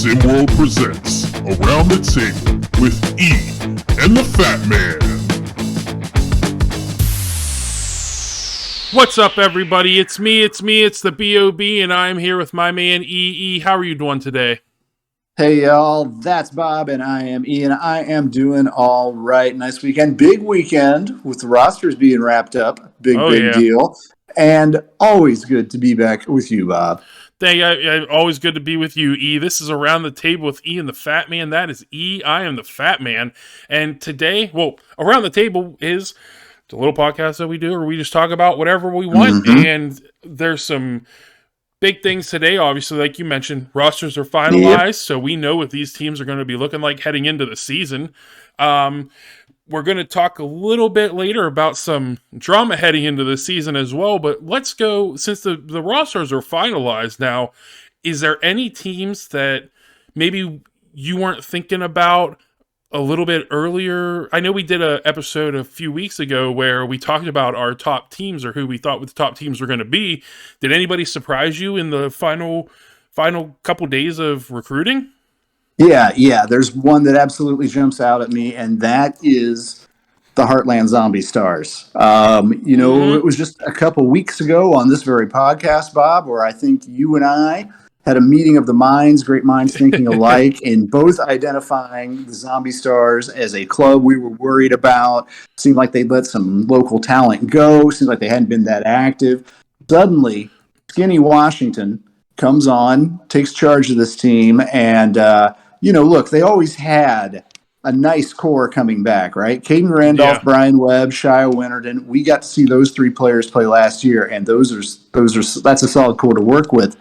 SimWorld presents Around the Table with E and the Fat Man. What's up, everybody? It's me, it's the B.O.B., and I'm here with my man, E. How are you doing today? Hey, y'all, that's Bob, and I am Ian. I am doing all right. Nice weekend. Big weekend with the rosters being wrapped up. Big deal. And always good to be back with you, Bob. Always good to be with you, E. This is Around the Table with E and the Fat Man. That is E. I am the Fat Man. And today, Around the Table is a little podcast that we do, where we just talk about whatever we want. Mm-hmm. And there's some big things today, obviously, like you mentioned. Rosters are finalized, so we know what these teams are going to be looking like heading into the season. We're going to talk a little bit later about some drama heading into the season as well, but let's go, since the rosters are finalized now, is there any teams that maybe you weren't thinking about a little bit earlier? I know we did an episode a few weeks ago where we talked about our top teams, or who we thought the top teams were going to be. Did anybody surprise you in the final couple days of recruiting? Yeah. There's one that absolutely jumps out at me, and that is the Heartland Zombie Stars. It was just a couple weeks ago on this very podcast, Bob, where I think you and I had a meeting of the minds, great minds thinking alike, in both identifying the Zombie Stars as a club we were worried about. Seemed like they'd let some local talent go. Seemed like they hadn't been that active. Suddenly, Skinny Washington comes on, takes charge of this team, and look, they always had a nice core coming back, right? Caden Randolph, Brian Webb, Shia Winterton. We got to see those three players play last year, and that's a solid core to work with.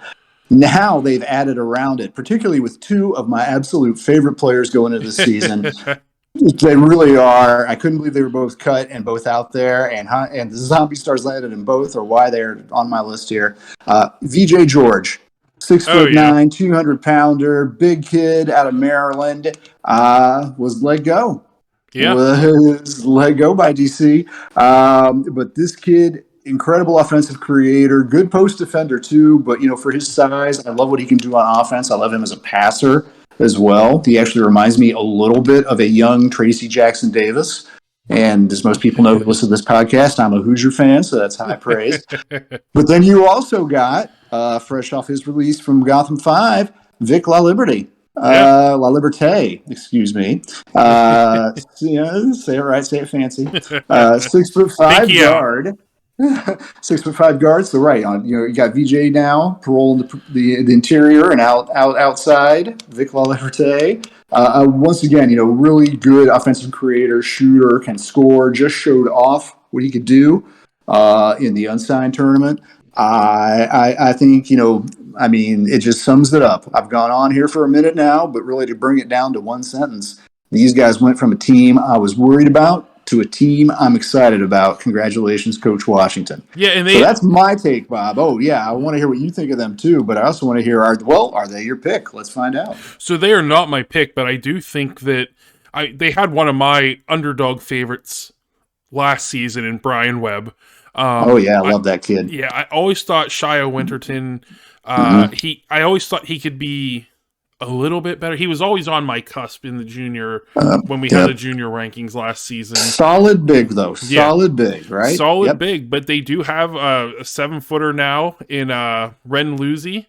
Now they've added around it, particularly with two of my absolute favorite players going into the season. They really are. I couldn't believe they were both cut and both out there, and the Zombie Stars landed in both, or why they're on my list here. VJ George. 6'9", 200-pounder, big kid out of Maryland, was let go. Was let go by DC. But this kid, incredible offensive creator, good post defender too. But for his size, I love what he can do on offense. I love him as a passer as well. He actually reminds me a little bit of a young Tracy Jackson Davis. And as most people know who listen to this podcast, I'm a Hoosier fan, so that's high praise. But then you also got, fresh off his release from Gotham 5, Vic LaLiberte. Excuse me. Say it right, say it fancy. 6'5" guard. 6'5" guard. So right on. You got VJ now, parole in the interior and outside. Vic LaLiberte. Once again, really good offensive creator, shooter, can score. Just showed off what he could do in the unsigned tournament. I think, it just sums it up. I've gone on here for a minute now, but really to bring it down to one sentence, these guys went from a team I was worried about to a team I'm excited about. Congratulations, Coach Washington. Yeah, so that's my take, Bob. Oh, yeah, I want to hear what you think of them, too, but I also want to hear, are they your pick? Let's find out. So they are not my pick, but I do think that they had one of my underdog favorites last season in Brian Webb. I love that kid. Yeah, I always thought Shia Winterton, I always thought he could be a little bit better. He was always on my cusp in the junior, when we had the junior rankings last season. Solid big, though. Solid big, right? Solid big, but they do have a 7-footer now in Ren Luzi.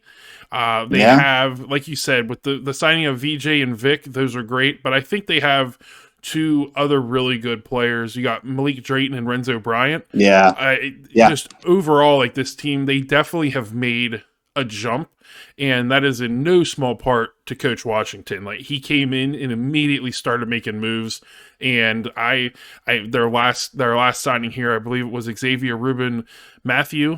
They have, like you said, with the signing of VJ and Vic, those are great, but I think they have two other really good players. You got Malik Drayton and Renzo Bryant. Just overall, like, this team, they definitely have made a jump, and that is in no small part to Coach Washington. Like, he came in and immediately started making moves, and their last signing here, I believe it was Xavier Ruben Matthew.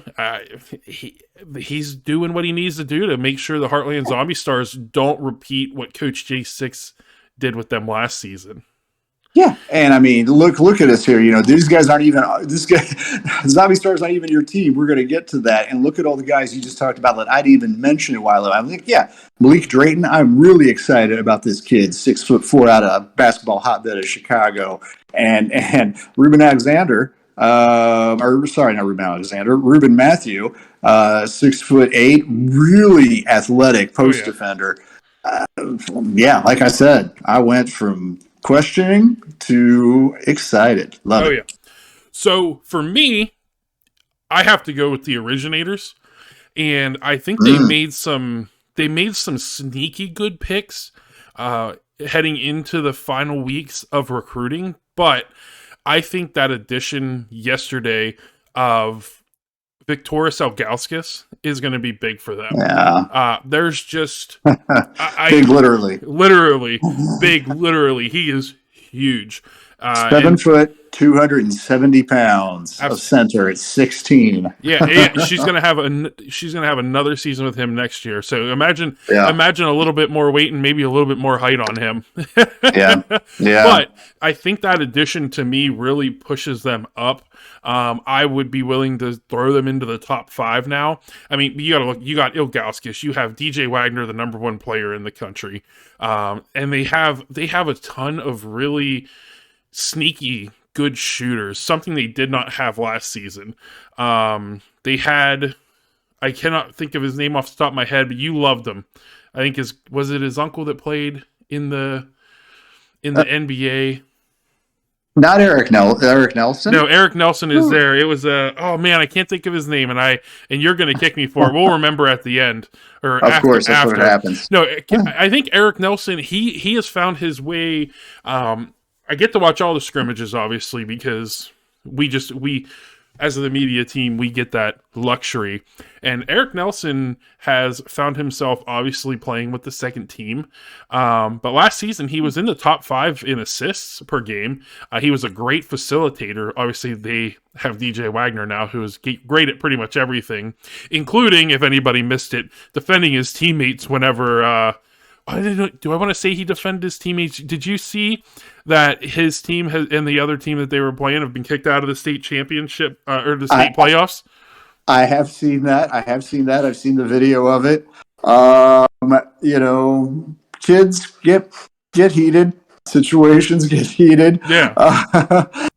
He's doing what he needs to do to make sure the Heartland Zombie Stars don't repeat what Coach J6 did with them last season. Yeah, and I mean, look at us here. These guys aren't even Zombie Stars not even your team. We're going to get to that, and look at all the guys you just talked about that I didn't even mention a while ago. I'm like, Malik Drayton. I'm really excited about this kid, 6'4" out of basketball hotbed of Chicago, and Ruben Alexander. Ruben Matthew, 6'8", really athletic post defender. Yeah, like I said, I went from questioning to excited. Love Oh it. yeah. So for me, I have to go with the originators, and I think Mm, they made some sneaky good picks heading into the final weeks of recruiting. But I think that addition yesterday of Victoris Elgauskas is going to be big for them. yeah. There's just Big literally. literally big. Literally, he is huge. And 7 foot, 270 pounds of abs- center at 16. yeah, she's gonna have another season with him next year. So Yeah. imagine a little bit more weight and maybe a little bit more height on him. Yeah. Yeah. But I think that addition to me really pushes them up. I would be willing to throw them into the top 5 now. I mean, you gotta look. You got Ilgauskas. You have DJ Wagner, the number 1 player in the country, and they have a ton of really sneaky good shooters, something they did not have last season. They had, I cannot think of his name off the top of my head, but you loved him. I think was it his uncle that played in the NBA? Not Eric Nelson. No, Eric Nelson is there. It was oh man, I can't think of his name, and you're gonna kick me for it. We'll remember at the end or Of course, that's what happens. No, I think Eric Nelson. He has found his way. I get to watch all the scrimmages, obviously, because we as the media team, we get that luxury. And Eric Nelson has found himself obviously playing with the second team. But last season, he was in the top 5 in assists per game. He was a great facilitator. Obviously, they have DJ Wagner now, who is great at pretty much everything, including, if anybody missed it, defending his teammates whenever... do I want to say he defended his teammates? Did you see that his team and the other team that they were playing have been kicked out of the state championship or the state playoffs? I have seen that. I've seen the video of it. Kids get heated. Situations get heated. Yeah.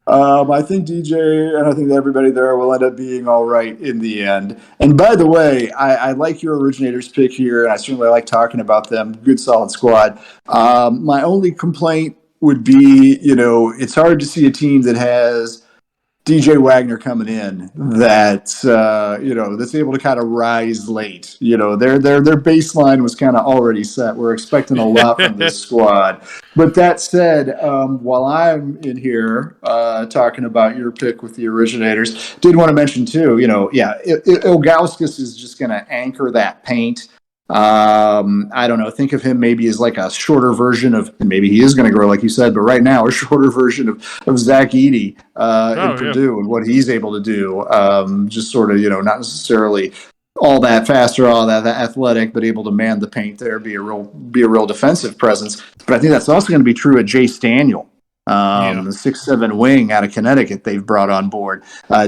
I think DJ and I think everybody there will end up being all right in the end. And by the way, I like your originators pick here, and I certainly like talking about them. Good, solid squad. My only complaint would be, it's hard to see a team that has DJ Wagner coming in that's that's able to kind of rise late. Their baseline was kind of already set. We're expecting a lot from this squad. But that said, while I'm in here talking about your pick with the originators, did want to mention too. Ilgauskas is just going to anchor that paint. I don't know. Think of him maybe as like a shorter version of, and maybe he is going to grow, like you said, but right now a shorter version of Zach Edey in Purdue and what he's able to do. Just sort of, not necessarily all that fast or all that athletic, but able to man the paint there, be a real defensive presence. But I think that's also going to be true at Jace Daniel. The 6'7" wing out of Connecticut they've brought on board.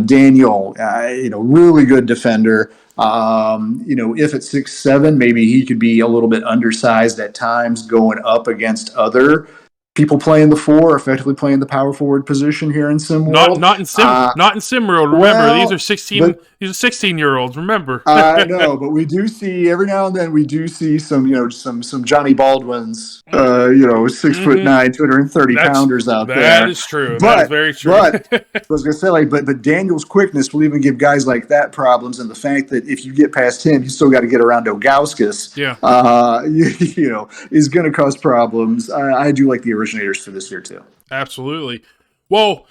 Daniel, really good defender. If at 6'7", maybe he could be a little bit undersized at times going up against other people playing the 4, effectively playing the power forward position here in SimWorld. Not in SimWorld. Remember, these are 16-year-olds. Remember. I know, but we do see every now and then some Johnny Baldwins, 6'9", 230 pounders out there. That is true. That is very true. But I was gonna say, but Daniel's quickness will even give guys like that problems, and the fact that if you get past him, you still got to get around Ilgauskas. Yeah. Is going to cause problems. I do like the originators for this year too. Absolutely. Well,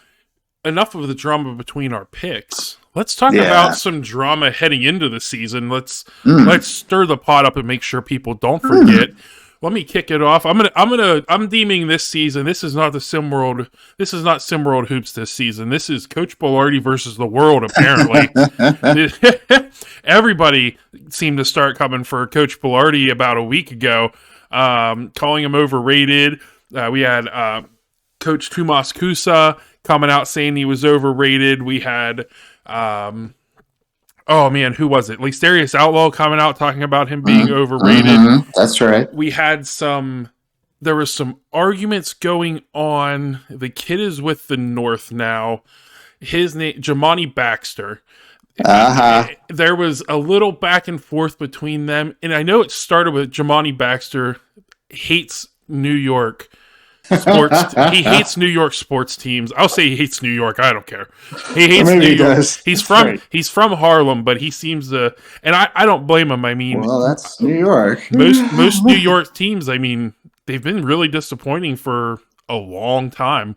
enough of the drama between our picks. Let's talk about some drama heading into the season. Let's stir the pot up and make sure people don't forget. Let me kick it off. I'm deeming this season. This is not SimWorld Hoops this season. This is Coach Bilardi versus the world, apparently. Everybody seemed to start coming for Coach Bilardi about a week ago, calling him overrated. We had Coach Tomas Kusa coming out saying he was overrated. We had who was it? Lysterius Outlaw coming out talking about him being overrated. That's right. We had there was some arguments going on. The kid is with the North now. His name, Jamani Baxter. There was a little back and forth between them. And I know it started with Jamani Baxter hates New York sports. He hates New York sports teams. I'll say he hates New York. I don't care. He hates New York. Does. He's from Harlem, but he seems to, and I don't blame him. I mean, well, that's New York. Most New York teams, I mean, they've been really disappointing for a long time.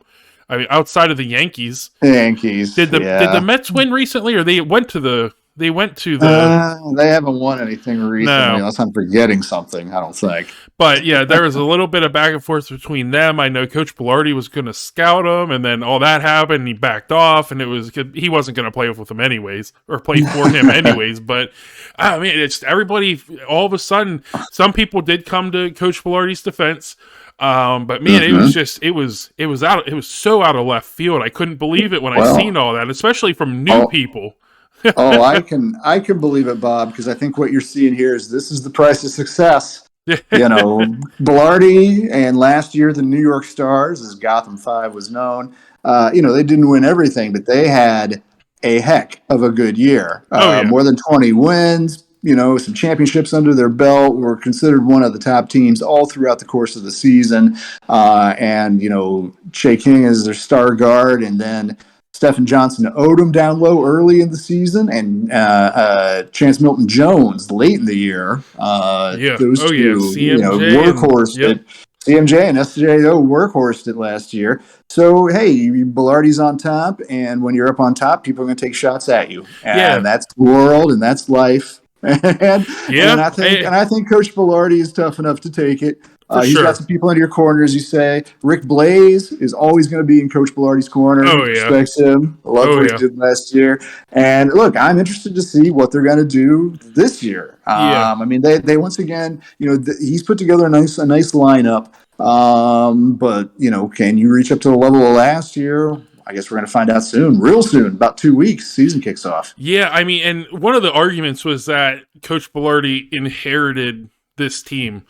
I mean, outside of the Yankees. Did the Mets win recently, or they went to the? They haven't won anything recently, unless I'm forgetting something. I don't think. But yeah, there was a little bit of back and forth between them. I know Coach Bilardi was going to scout him, and then all that happened. And he backed off, and he wasn't going to play with him anyways, or play for him anyways. But I mean, it's everybody. All of a sudden, some people did come to Coach Bilardi's defense. But man, it was so out of left field. I couldn't believe it when I seen all that, especially from new people. I can believe it, Bob, because I think what you're seeing here is this is the price of success. Bilardi, and last year the New York Stars, as Gotham 5 was known, they didn't win everything, but they had a heck of a good year. More than 20 wins, some championships under their belt, were considered one of the top teams all throughout the course of the season. And Shea King is their star guard, and then Stephen Johnson Odom down low early in the season, and Chance Milton-Jones late in the year. Those two, workhorsed it. CMJ and SJO workhorsed it last year. So, hey, Bilardi's on top, and when you're up on top, people are going to take shots at you. And that's the world, and that's life. And I think Coach Bilardi is tough enough to take it. He's got some people in your corner, as you say. Rick Blaze is always going to be in Coach Bilardi's corner. Respects him. I love what he did last year. And look, I'm interested to see what they're going to do this year. I mean, they once again, he's put together a nice lineup. But can you reach up to the level of last year? I guess we're going to find out real soon, about 2 weeks, season kicks off. Yeah, I mean, and one of the arguments was that Coach Bilardi inherited this team.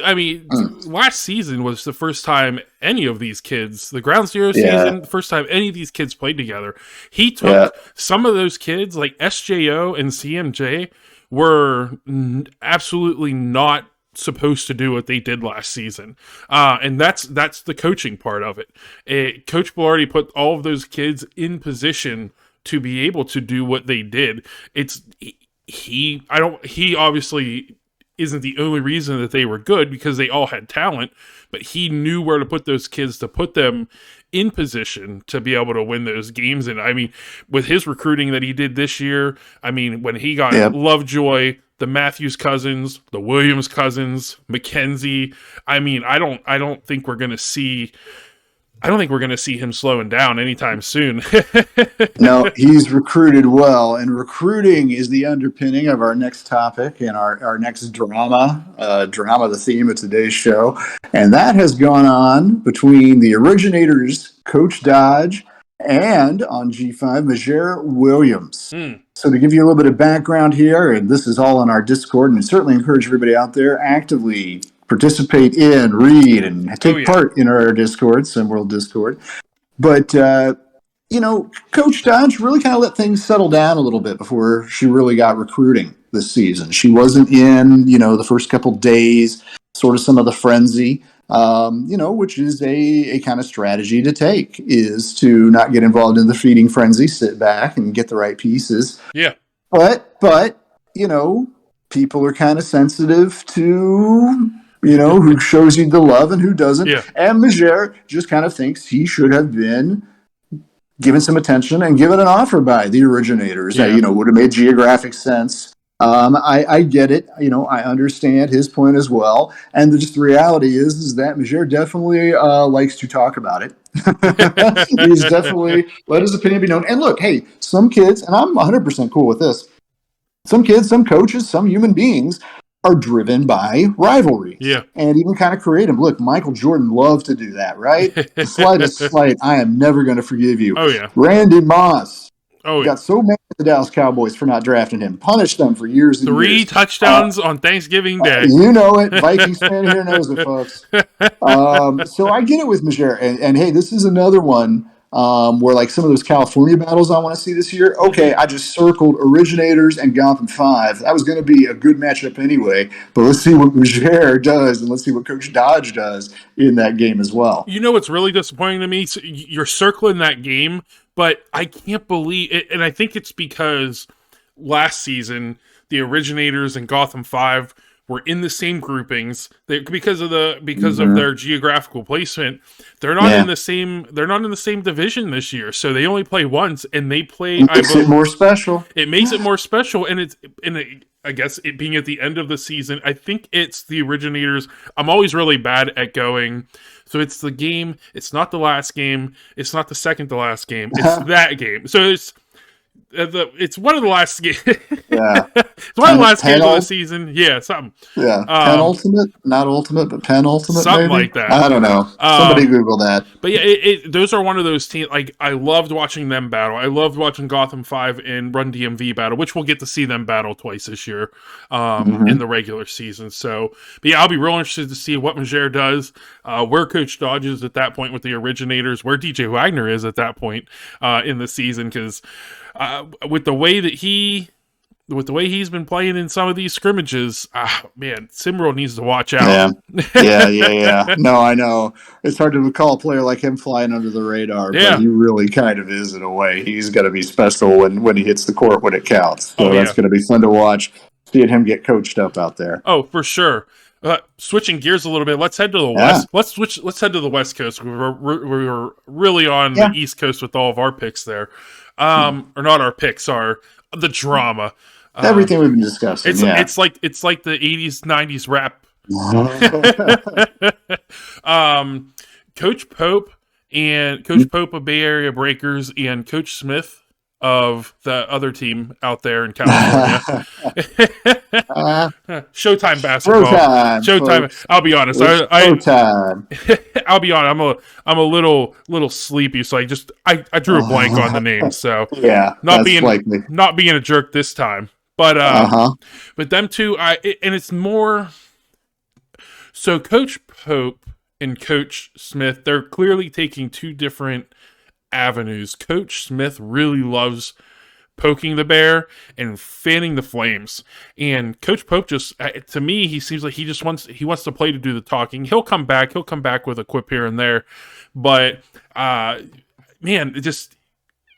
I mean, last season was the first time any of these kids, the Ground Zero season, the first time any of these kids played together. He took some of those kids, like SJO and CMJ, were absolutely not supposed to do what they did last season. And that's the coaching part of it. Coach Bilardi put all of those kids in position to be able to do what they did. He obviously isn't the only reason that they were good, because they all had talent, but he knew where to put those kids to put them in position to be able to win those games. And I mean, with his recruiting that he did this year, I mean, when he got Lovejoy, the Matthews cousins, the Williams cousins, McKenzie, I mean, I don't think we're going to see him slowing down anytime soon. No, he's recruited well, and recruiting is the underpinning of our next topic and our next drama, the theme of today's show. And that has gone on between the originators, Coach Dodge, and on G5, Majere Williams. So to give you a little bit of background here, and this is all on our Discord, and I certainly encourage everybody out there actively participate in, read, and take part in our Discord, SimWorld Discord. But, Coach Dodge really kind of let things settle down a little bit before she really got recruiting this season. She wasn't in, the first couple days, sort of some of the frenzy, which is a kind of strategy to take, is to not get involved in the feeding frenzy, sit back and get the right pieces. Yeah. But people are kind of sensitive to who shows you the love and who doesn't. Yeah. And Majere just kind of thinks he should have been given some attention and given an offer by the originators. Yeah. That, would have made geographic sense. I get it. I understand his point as well. And the reality is that Majere definitely likes to talk about it. He's definitely let his opinion be known. And look, hey, some kids, and I'm 100% cool with this, some kids, some coaches, some human beings are driven by rivalry. Yeah. And even kind of creative. Look, Michael Jordan loved to do that, right? The slightest slight, I am never going to forgive you. Oh, yeah. Randy Moss got so mad at the Dallas Cowboys for not drafting him, punished them for years and 3 years. touchdowns on Thanksgiving Day. You know it. Vikings fan here knows it, folks. So I get it with Majere. And hey, this is another one where like some of those California battles I want to see this year. Okay, I just circled Originators and Gotham 5. That was going to be a good matchup anyway, but let's see what Mugere does, and let's see what Coach Dodge does in that game as well. You know what's really disappointing to me? So you're circling that game, but I can't believe it, and I think it's because last season the Originators and Gotham 5 were in the same groupings because of their geographical placement. They're not in the same division this year, so they only play once, and they play. It makes it more special. It makes it more special, and I guess it being at the end of the season, I think it's the Originators. I'm always really bad at going. So it's the game. It's not the last game. It's not the second to last game. It's that game. So it's one of the last games. Yeah, it's one of the last games of the season. Yeah, something. Yeah, penultimate, not ultimate, but penultimate, something maybe? Like that. I don't know. Somebody Google that. But yeah, those are one of those teams. Like I loved watching them battle. I loved watching Gotham 5 and Run DMV battle, which we'll get to see them battle twice this year in the regular season. So, but yeah, I'll be real interested to see what Mugere does, where Coach Dodge is at that point with the Originators, where DJ Wagner is at that point in the season, because. With the way he's been playing in some of these scrimmages, man, SimWorld needs to watch out. Yeah. No, I know. It's hard to call a player like him flying under the radar, but he really kind of is in a way. He's going to be special when he hits the court when it counts. So that's going to be fun to watch, seeing him get coached up out there. Oh, for sure. Switching gears a little bit, let's head to the West. Let's head to the West Coast. We were really on the East Coast with all of our picks there. Or not our picks, the drama. Everything we've been discussing. It's like the 80s, 90s rap. Coach Pope of Bay Area Breakers and Coach Smith of the other team out there in California. Showtime basketball. Showtime. Folks. I'll be honest. I'll be honest. I'm a little sleepy, so I drew a blank on the names. So not being a jerk this time. But but them two, and it's more. So Coach Pope and Coach Smith, they're clearly taking two different avenues. Coach Smith really loves poking the bear and fanning the flames, and Coach Pope just, to me, he seems like he wants to play to do the talking. He'll come back with a quip here and there, but man,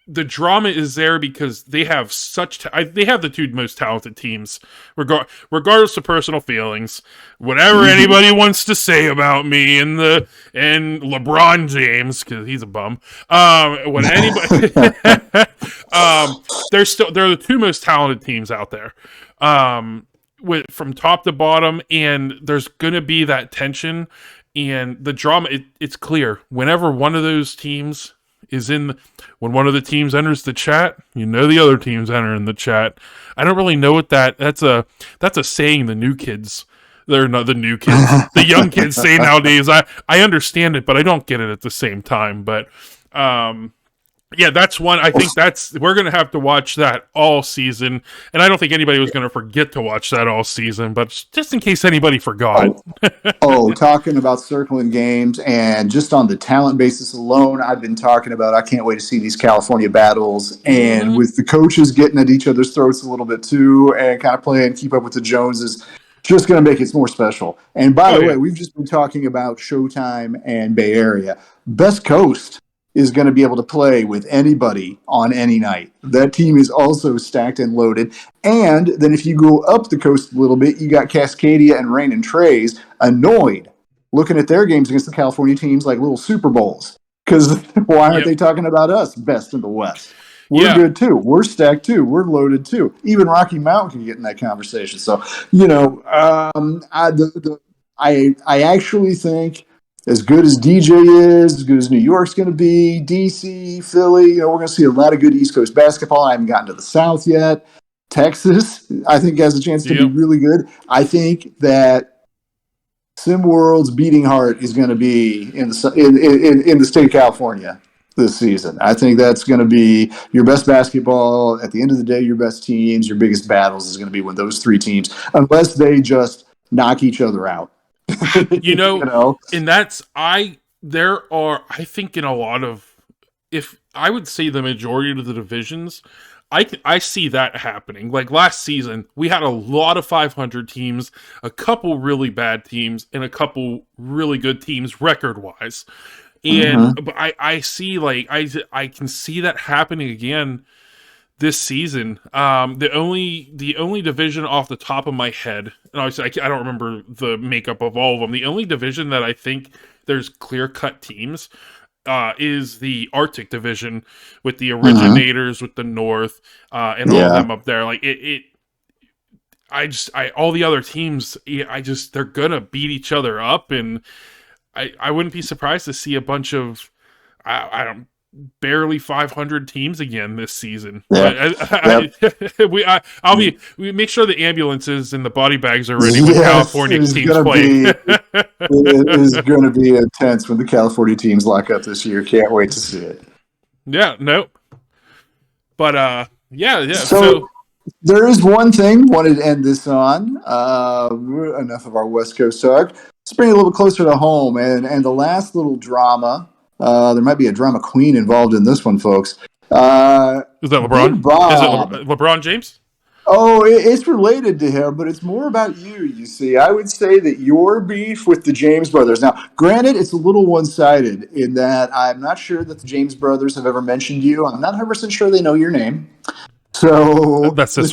the drama is there because they have they have the two most talented teams, regardless of personal feelings, whatever anybody wants to say about me and LeBron James, because he's a bum. When anybody, they're the two most talented teams out there, from top to bottom, and there's gonna be that tension and the drama. It's clear whenever one of those teams when one of the teams enters the chat, the other team's entering the chat. I don't really know what that's a saying the new kids, they're not the new kids, the young kids say nowadays. I understand it, but I don't get it at the same time. But that's one. I think we're going to have to watch that all season. And I don't think anybody was going to forget to watch that all season, but just in case anybody forgot. Talking about circling games, and just on the talent basis alone, I've been talking about, I can't wait to see these California battles, and with the coaches getting at each other's throats a little bit too, and kind of playing keep up with the Joneses, just going to make it more special. And by the way, we've just been talking about Showtime and Bay Area. Best Coast is going to be able to play with anybody on any night. That team is also stacked and loaded. And then if you go up the coast a little bit, you got Cascadia and Rain and Trays annoyed looking at their games against the California teams like little Super Bowls. Because why aren't they talking about us best in the West? We're good too. We're stacked too. We're loaded too. Even Rocky Mountain can get in that conversation. So, I actually think, as good as DJ is, as good as New York's going to be, DC, Philly, we're going to see a lot of good East Coast basketball. I haven't gotten to the South yet. Texas, I think, has a chance to be really good. I think that SimWorld's beating heart is going to be in the state of California this season. I think that's going to be your best basketball. At the end of the day, your best teams, your biggest battles is going to be with those three teams, unless they just knock each other out. And there are, I think, in a lot of if I would say the majority of the divisions, I see that happening. Like last season, we had a lot of 500 teams, a couple really bad teams, and a couple really good teams record-wise. And but I see like I can see that happening again this season. The only division off the top of my head, and obviously I don't remember the makeup of all of them. The only division that I think there's clear-cut teams is the Arctic division with the Originators, with the North, and all of them up there. Like all the other teams, they're gonna beat each other up, and I wouldn't be surprised to see a bunch of I don't barely 500 teams again this season. But we make sure the ambulances and the body bags are ready when California teams play. It is going to be intense when the California teams lock up this year. Can't wait to see it. Yeah, nope. But yeah. So there is one thing wanted to end this on. Enough of our West Coast talk. Let's bring it a little bit closer to home, and the last little drama. There might be a drama queen involved in this one, folks. Is that LeBron? Is it LeBron James? Oh, it's related to him, but it's more about you, you see. I would say that your beef with the James brothers. Now, granted, it's a little one-sided in that I'm not sure that the James brothers have ever mentioned you. I'm not 100% sure they know your name. So that is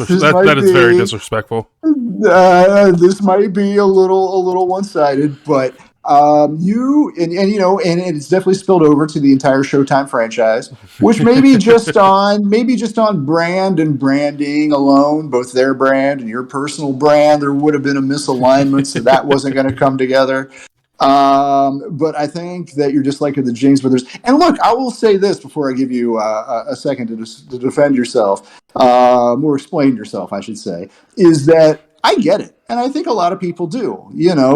very disrespectful. This might be a little one-sided, but you and it's definitely spilled over to the entire Showtime franchise, which maybe just on brand and branding alone, both their brand and your personal brand, there would have been a misalignment, so that wasn't going to come together. But I think that you're just like the James brothers. And look, I will say this before I give you a second to defend yourself, or explain yourself, I should say, is that I get it. And I think a lot of people do.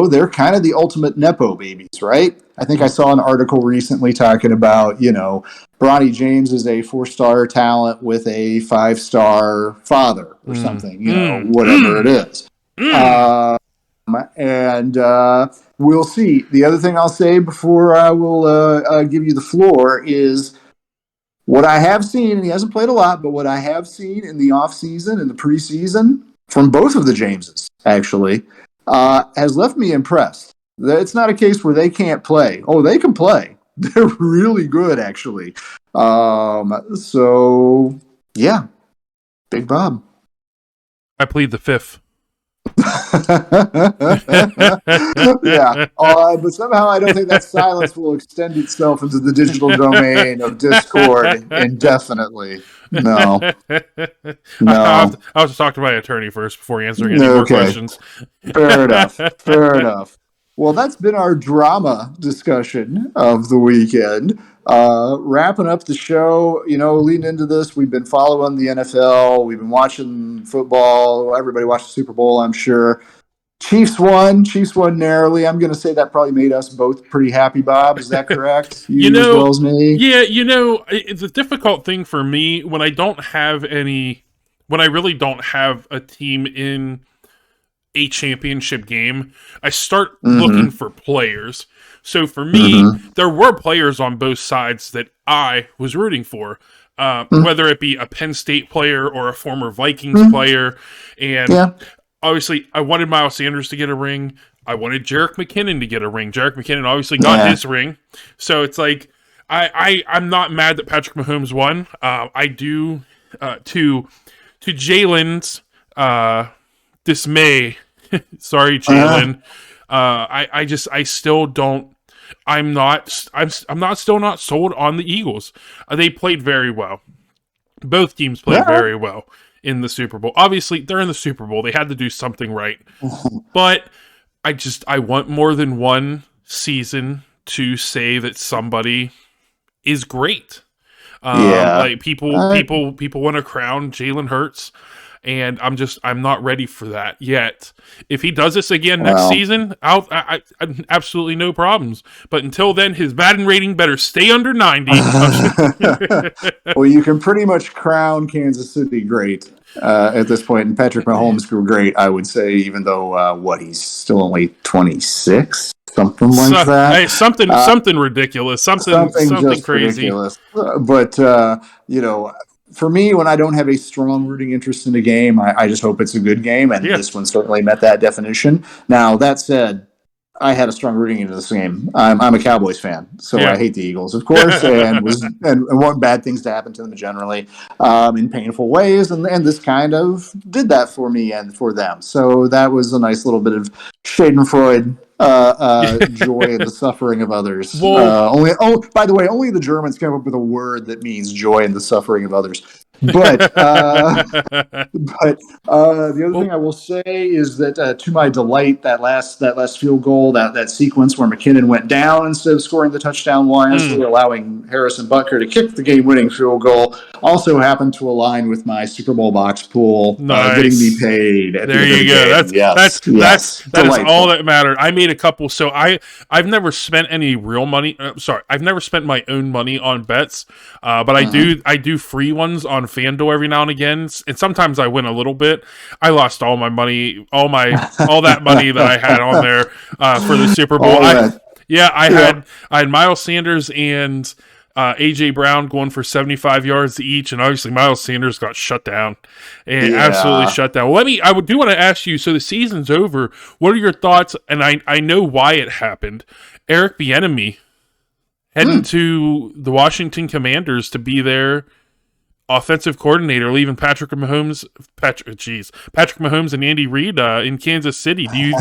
They're kind of the ultimate Nepo babies, right? I think I saw an article recently talking about, Bronny James is a 4-star talent with a 5-star father or something, whatever it is. And we'll see. The other thing I'll say before I will give you the floor is what I have seen, and he hasn't played a lot, but what I have seen in the offseason and the preseason from both of the Jameses, actually, has left me impressed. It's not a case where they can't play. Oh, they can play. They're really good, actually. So, yeah. Big Bob. I plead the fifth. Yeah, but somehow I don't think that silence will extend itself into the digital domain of Discord indefinitely. No. I'll have to talk to my attorney first before answering any more questions. Fair enough. Well, that's been our drama discussion of the weekend. Wrapping up the show, leading into this, we've been following the NFL. We've been watching football. Everybody watched the Super Bowl, I'm sure. Chiefs won narrowly. I'm going to say that probably made us both pretty happy, Bob. Is that correct? You as well as me? Yeah, it's a difficult thing for me when I really don't have a team in a championship game. I start looking for players. So for me, there were players on both sides that I was rooting for, whether it be a Penn State player or a former Vikings player. And obviously, I wanted Miles Sanders to get a ring. I wanted Jerick McKinnon to get a ring. Jerick McKinnon obviously got his ring. So it's like, I'm not mad that Patrick Mahomes won. I do, to Jalen's dismay, sorry, Jalen, I still don't, I'm still not sold on the Eagles. They played very well. Both teams played very well in the Super Bowl. Obviously, they're in the Super Bowl. They had to do something right. But I want more than one season to say that somebody is great. Like people want to crown Jalen Hurts, and I'm not ready for that yet. If he does this again next Well, season, I absolutely no problems. But until then, his batting rating better stay under 90. well, you can pretty much crown Kansas City great at this point, and Patrick Mahomes grew great, I would say, even though he's still only 26, something like that. Hey, something ridiculous, something just crazy. ridiculous. But for me, when I don't have a strong rooting interest in a game, I just hope it's a good game, and this one certainly met that definition. Now, that said, I had a strong rooting into this game. I'm a Cowboys fan, so I hate the Eagles, of course, and want bad things to happen to them generally in painful ways, and this kind of did that for me and for them. So that was a nice little bit of Schadenfreude, joy in the suffering of others. By the way, only the Germans came up with a word that means joy in the suffering of others. But the other thing I will say is that to my delight, that last field goal, that sequence where McKinnon went down instead of scoring the touchdown wisely, allowing Harrison Butker to kick the game-winning field goal, also happened to align with my Super Bowl box pool, getting me paid. There you go. That's all that mattered. I made a couple. So I've never spent any real money. I've never spent my own money on bets, but I do free ones on FanDuel every now and again, and sometimes I win a little bit. I lost all my money, all that money that I had on there for the Super Bowl. I had Miles Sanders and AJ Brown going for 75 yards each, and obviously Miles Sanders got shut down and absolutely shut down. Well, I do want to ask you, so the season's over. What are your thoughts? And I know why it happened. Eric Bieniemy heading to the Washington Commanders to be their offensive coordinator, leaving Patrick Mahomes and Andy Reid in Kansas City. Do you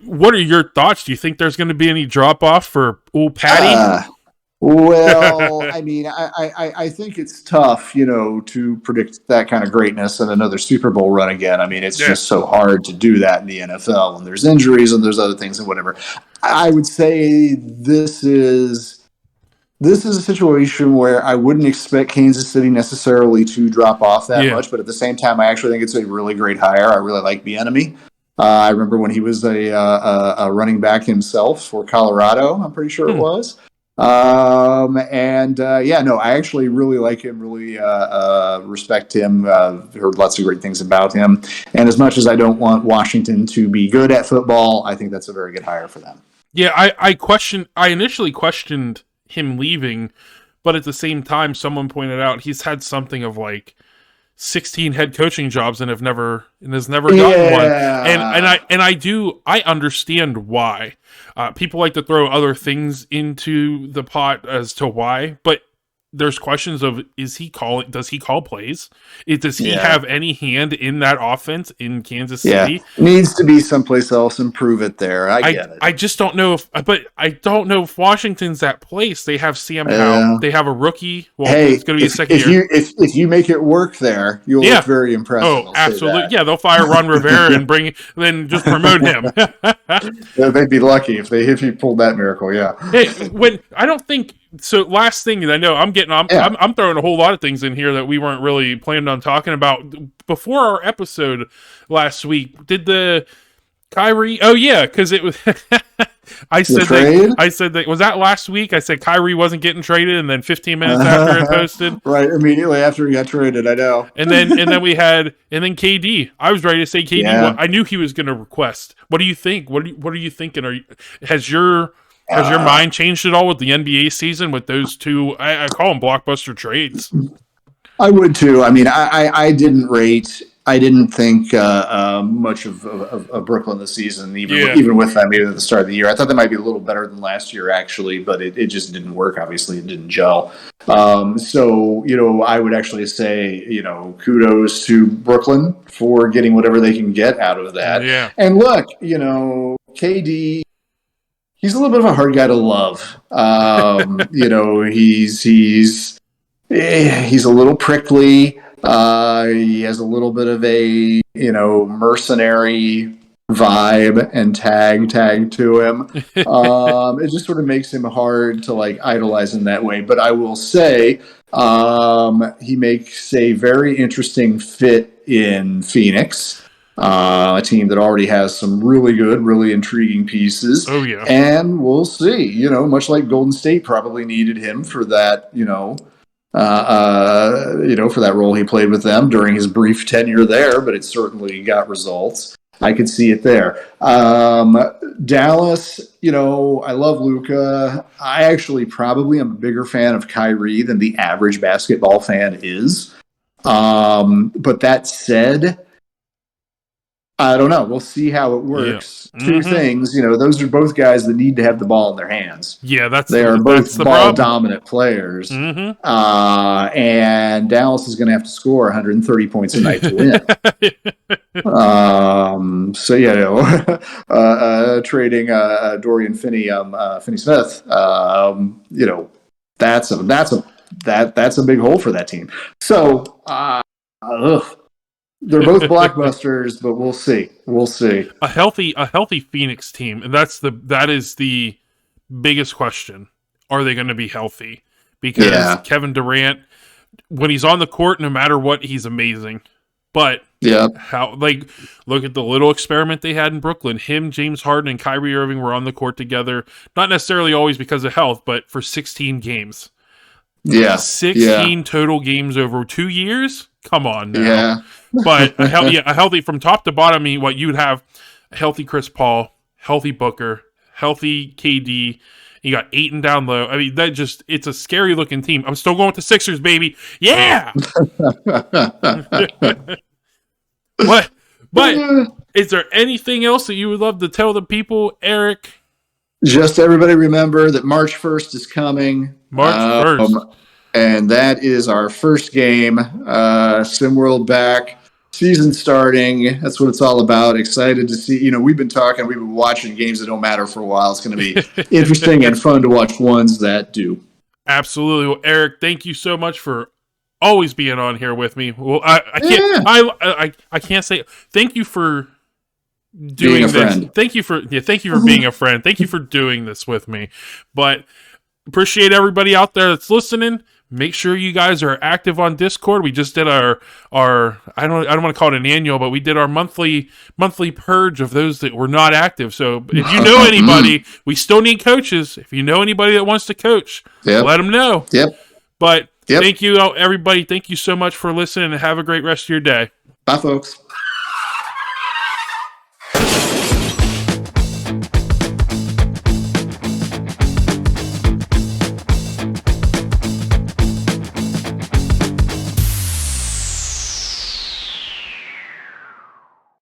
what are your thoughts? Do you think there's going to be any drop off for old Patty? Well, I mean, I think it's tough, to predict that kind of greatness and another Super Bowl run again. I mean, it's just so hard to do that in the NFL, and there's injuries and there's other things and whatever. I would say this is a situation where I wouldn't expect Kansas City necessarily to drop off that much, but at the same time, I actually think it's a really great hire. I really like Bieniemy. I remember when he was a running back himself for Colorado, I'm pretty sure it was. I actually really like him, really respect him, heard lots of great things about him. And as much as I don't want Washington to be good at football, I think that's a very good hire for them. Yeah, I initially questioned him leaving, but at the same time, someone pointed out he's had something of like 16 head coaching jobs and has never gotten one. And I understand why. People like to throw other things into the pot as to why, but there's questions of does he call plays? Does he have any hand in that offense in Kansas City? Needs to be someplace else and prove it there. I get it. I just don't know if Washington's that place. They have Sam Howell. They have a rookie. Well, it's going to be a second year. If you make it work there, you'll look very impressive. Oh, absolutely. Yeah, they'll fire Ron Rivera and then just promote him. They'd be lucky if he pulled that miracle. Yeah. Hey, so last thing, I know I'm throwing a whole lot of things in here that we weren't really planning on talking about before our episode last week. Did the Kyrie? Oh yeah, because it was. I said that was that last week. I said Kyrie wasn't getting traded, and then 15 minutes after it posted, right immediately after he got traded. I know. And then KD. I was ready to say KD. Yeah. I knew he was going to request. What do you think? What are you thinking? Has your mind changed at all with the NBA season with those two? I call them blockbuster trades. I would too. I mean, I didn't think much of Brooklyn this season, even with them maybe at the start of the year. I thought they might be a little better than last year, actually, but it just didn't work. Obviously, it didn't gel. So, I would actually say, kudos to Brooklyn for getting whatever they can get out of that. Yeah. And look, KD, he's a little bit of a hard guy to love. He's a little prickly. He has a little bit of a, mercenary vibe and tag to him. It just sort of makes him hard to idolize in that way. But I will say, He makes a very interesting fit in Phoenix, a team that already has some really good, really intriguing pieces. Oh, yeah. And we'll see, much like Golden State probably needed him for that, for that role he played with them during his brief tenure there, but it certainly got results. I could see it there. Dallas, I love Luka. I actually probably am a bigger fan of Kyrie than the average basketball fan is. But that said, I don't know. We'll see how it works. Yeah. Two things, those are both guys that need to have the ball in their hands. Yeah, they are both ball-dominant players. And Dallas is going to have to score 130 points a night to win. Trading Dorian Finney-Smith, that's a big hole for that team. So, they're both blockbusters, but we'll see. A healthy Phoenix team, and that is the biggest question. Are they going to be healthy? Because Kevin Durant, when he's on the court, no matter what, he's amazing. But look at the little experiment they had in Brooklyn. Him, James Harden, and Kyrie Irving were on the court together, not necessarily always because of health, but for 16 games. Yeah. 16 total games over 2 years? Come on now. Yeah. But a healthy from top to bottom, I mean, what you'd have a healthy Chris Paul, healthy Booker, healthy KD. You got Ayton down low. I mean, it's a scary looking team. I'm still going with the Sixers, baby. Yeah. But is there anything else that you would love to tell the people, Eric? Just everybody remember that March 1st is coming. March 1st. And that is our first game. SimWorld back. Season starting. That's what it's all about. Excited to see. We've been watching games that don't matter for a while. It's going to be interesting and fun to watch ones that do. Absolutely. Well, Eric, thank you so much for always being on here with me. Well, I can't say thank you for doing this. Friend. Thank you for being a friend. Thank you for doing this with me. But appreciate everybody out there that's listening. Make sure you guys are active on Discord. We just did our I don't want to call it an annual, but we did our monthly purge of those that were not active. So if you know anybody, we still need coaches. If you know anybody that wants to coach, let them know. But thank you, everybody. Thank you so much for listening, and have a great rest of your day. Bye, folks.